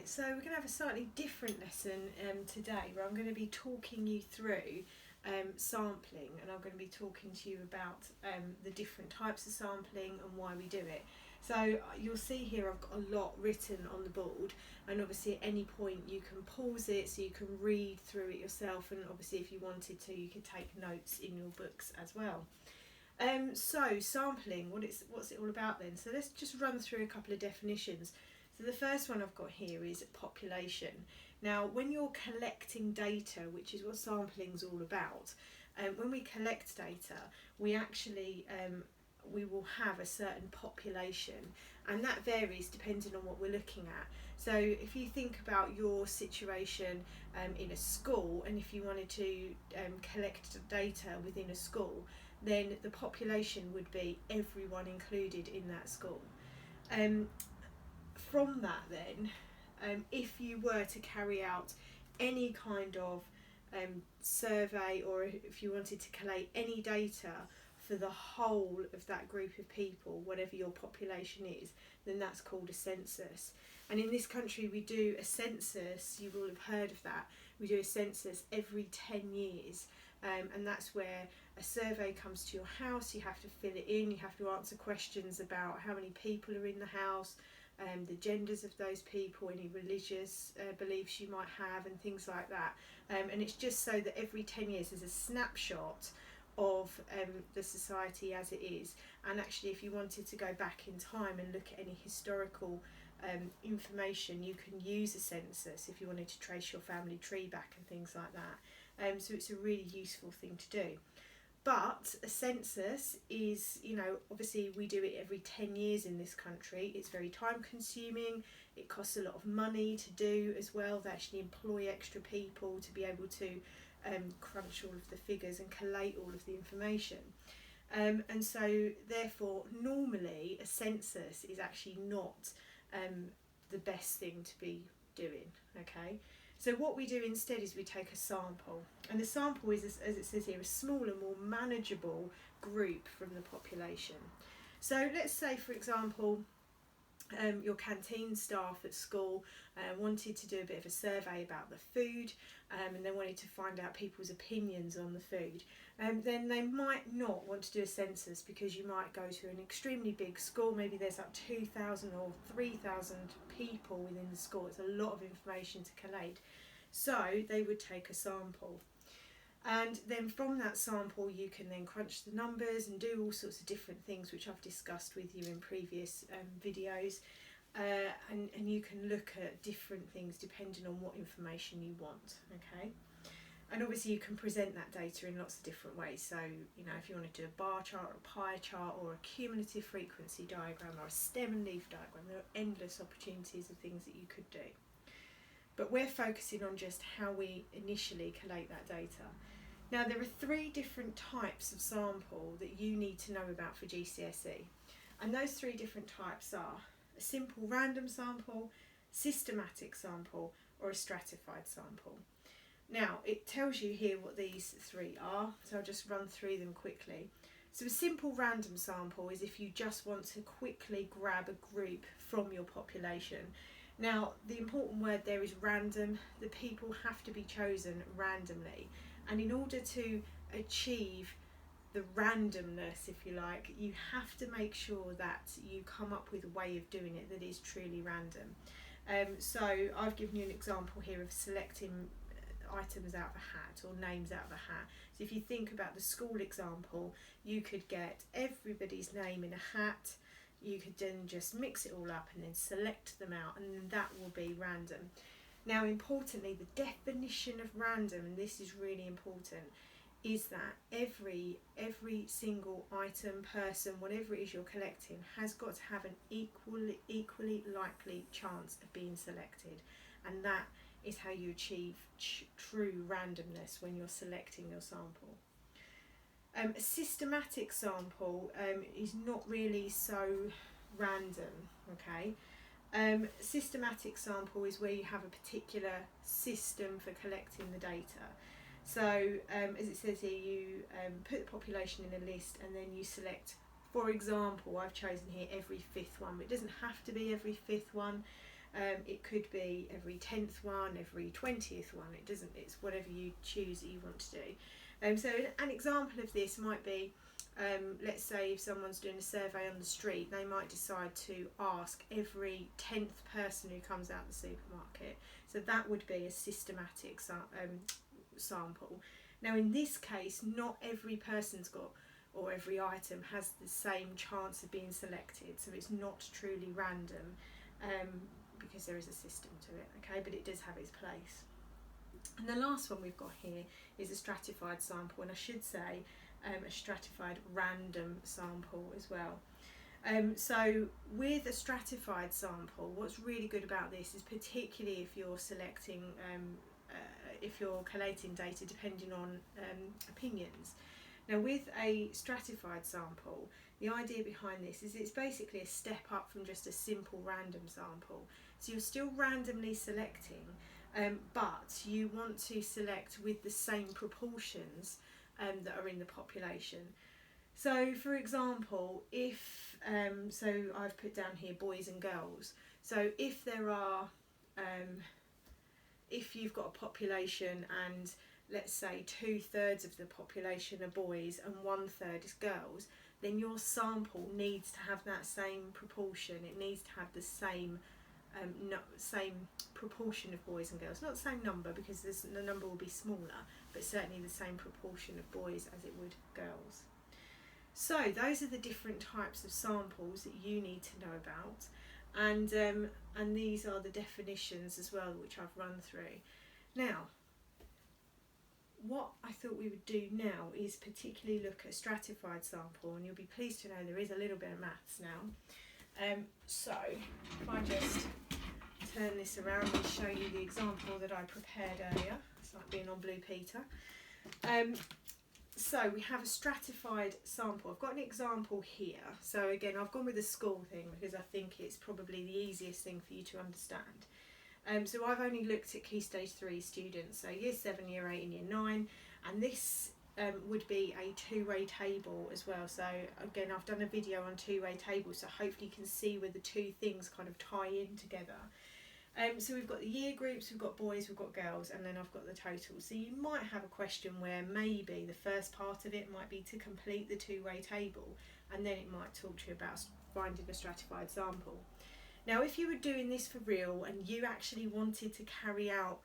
Right, so we're going to have a slightly different lesson today, where I'm going to be talking you through sampling, and I'm going to be talking to you about the different types of sampling and why we do it. So you'll see here I've got a lot written on the board, and obviously at any point you can pause it so you can read through it yourself, and obviously if you wanted to you could take notes in your books as well. So sampling, what's it all about then? So let's just run through a couple of definitions. So the first one I've got here is population. Now when you're collecting data, which is what sampling's all about, when we collect data we actually we will have a certain population, and that varies depending on what we're looking at. So if you think about your situation in a school, and if you wanted to collect data within a school, then the population would be everyone included in that school. From that then, if you were to carry out any kind of survey, or if you wanted to collate any data for the whole of that group of people, whatever your population is, then that's called a census. And in this country we do a census, you will have heard of that, we do a census every 10 years. And that's where a survey comes to your house, you have to fill it in, you have to answer questions about how many people are in the house, the genders of those people, any religious beliefs you might have, and things like that. And it's just so that every 10 years there's a snapshot of the society as it is. And actually if you wanted to go back in time and look at any historical information, you can use a census if you wanted to trace your family tree back and things like that. So it's a really useful thing to do. But a census is, obviously we do it every 10 years in this country. It's very time consuming, it costs a lot of money to do as well. They actually employ extra people to be able to crunch all of the figures and collate all of the information. And so therefore normally a census is actually not the best thing to be doing, okay? So what we do instead is we take a sample, and the sample is, as it says here, a smaller, more manageable group from the population. So let's say, for example, your canteen staff at school wanted to do a bit of a survey about the food, and they wanted to find out people's opinions on the food. Then they might not want to do a census, because you might go to an extremely big school, maybe there's up 2,000 or 3,000 people within the school. It's a lot of information to collate. So they would take a sample, and then from that sample you can then crunch the numbers and do all sorts of different things which I've discussed with you in previous videos, and you can look at different things depending on what information you want, okay? And obviously you can present that data in lots of different ways. So if you want to do a bar chart or a pie chart or a cumulative frequency diagram or a stem and leaf diagram, there are endless opportunities of things that you could do. But we're focusing on just how we initially collate that data. Now there are 3 different types of sample that you need to know about for GCSE, and those 3 different types are a simple random sample, systematic sample, or a stratified sample. Now it tells you here what these 3 are, so I'll just run through them quickly. So a simple random sample is if you just want to quickly grab a group from your population. Now the important word there is random. The people have to be chosen randomly, and in order to achieve the randomness, if you like, you have to make sure that you come up with a way of doing it that is truly random. So I've given you an example here of selecting items out of a hat, or names out of a hat. So if you think about the school example, you could get everybody's name in a hat, you could then just mix it all up and then select them out, and then that will be random. Now importantly, the definition of random, and this is really important, is that every single item, person, whatever it is you're collecting, has got to have an equally likely chance of being selected, and that is how you achieve true randomness when you're selecting your sample. A systematic sample is not really so random, okay? Systematic sample is where you have a particular system for collecting the data. So as it says here, you put the population in a list and then you select, for example, I've chosen here every 5th one, but it doesn't have to be every 5th one. It could be every 10th one, every 20th one. It's whatever you choose that you want to do. So an example of this might be, let's say if someone's doing a survey on the street, they might decide to ask every 10th person who comes out the supermarket. So that would be a systematic sample. Now in this case, not every person's got, or every item has the same chance of being selected, so it's not truly random, because there is a system to it, okay, but it does have its place. And the last one we've got here is a stratified sample, and I should say a stratified random sample as well. So with a stratified sample, what's really good about this is, particularly if you're selecting, if you're collating data depending on opinions. Now with a stratified sample, the idea behind this is it's basically a step up from just a simple random sample. So you're still randomly selecting, but you want to select with the same proportions that are in the population. So for example, if, so I've put down here boys and girls. So if there are, if you've got a population and let's say 2/3 of the population are boys and 1/3 is girls, then your sample needs to have that same proportion. It needs to have the same same proportion of boys and girls. Not the same number, because the number will be smaller, but certainly the same proportion of boys as it would girls. So those are the different types of samples that you need to know about, and these are the definitions as well, which I've run through. Now, what I thought we would do now is particularly look at a stratified sample, and you'll be pleased to know there is a little bit of maths now. So if I just turn this around and show you the example that I prepared earlier, it's like being on Blue Peter. So we have a stratified sample. I've got an example here. So again, I've gone with the school thing because I think it's probably the easiest thing for you to understand. So I've only looked at Key Stage 3 students, so Year 7, Year 8 and Year 9, and this would be a two-way table as well. So again, I've done a video on two-way tables, so hopefully you can see where the two things kind of tie in together. So we've got the year groups, we've got boys, we've got girls, and then I've got the total. So you might have a question where maybe the first part of it might be to complete the two-way table, and then it might talk to you about finding a stratified sample. Now if you were doing this for real and you actually wanted to carry out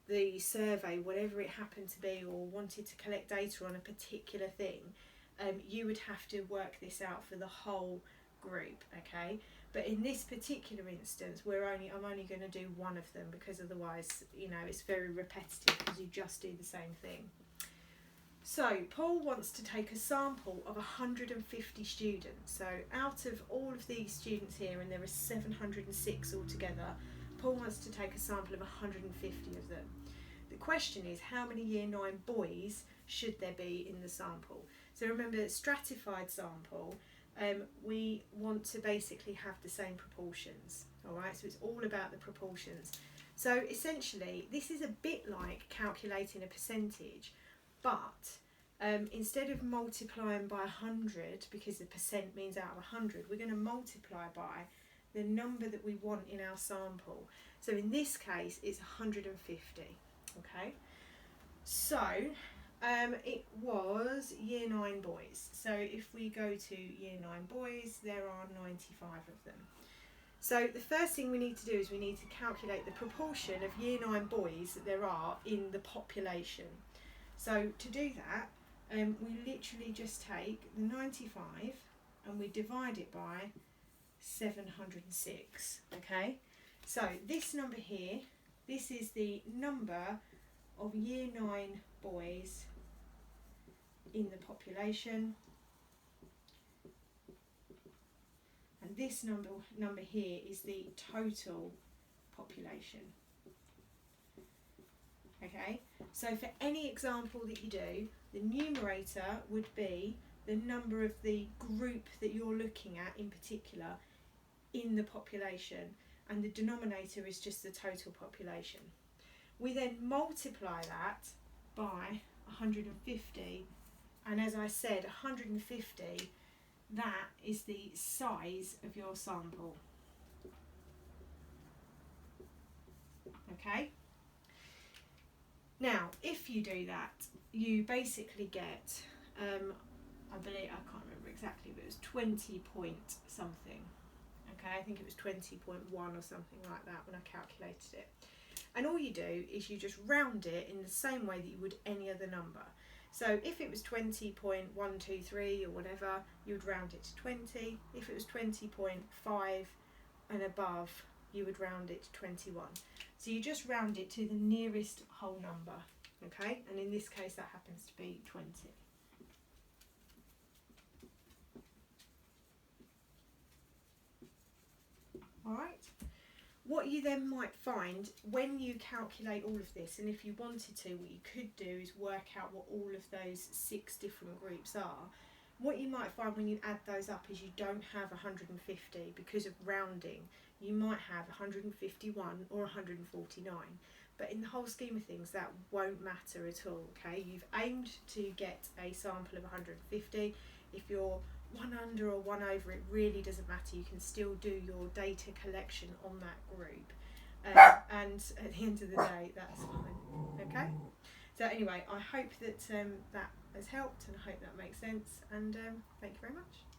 the survey, whatever it happened to be, or wanted to collect data on a particular thing, you would have to work this out for the whole group, okay? But in this particular instance, I'm only going to do one of them, because otherwise, you know, it's very repetitive because you just do the same thing. So Paul wants to take a sample of 150 students. So out of all of these students here, and there are 706 altogether, Paul wants to take a sample of 150 of them. The question is, how many Year 9 boys should there be in the sample? So remember, stratified sample, we want to basically have the same proportions, alright, so it's all about the proportions. So essentially this is a bit like calculating a percentage, but instead of multiplying by 100, because the percent means out of 100, we're going to multiply by the number that we want in our sample. So in this case it's 150, okay? So it was Year 9 boys. So if we go to Year 9 boys, there are 95 of them. So the first thing we need to do is we need to calculate the proportion of Year 9 boys that there are in the population. So to do that, we literally just take the 95 and we divide it by 706, okay? So this number here, this is the number of Year 9 boys in the population, and this number here is the total population. Okay, so for any example that you do, the numerator would be the number of the group that you're looking at in particular in the population, and the denominator is just the total population. We then multiply that by 150, and as I said, 150, that is the size of your sample. Okay. Now, if you do that, you basically get, I can't remember exactly, but it was 20 point something. Okay, I think it was 20.1 or something like that when I calculated it. And all you do is you just round it in the same way that you would any other number. So if it was 20.123 or whatever, you would round it to 20. If it was 20.5 and above, you would round it to 21. So you just round it to the nearest whole number, okay? And in this case, that happens to be 20. All right. What you then might find when you calculate all of this, and if you wanted to, what you could do is work out what all of those 6 different groups are. What you might find when you add those up is you don't have 150 because of rounding. You might have 151 or 149. But in the whole scheme of things, that won't matter at all, okay? You've aimed to get a sample of 150. If you're one under or one over, it really doesn't matter. You can still do your data collection on that group. And at the end of the day, that's fine, okay? So anyway, I hope that that has helped, and I hope that makes sense, and thank you very much.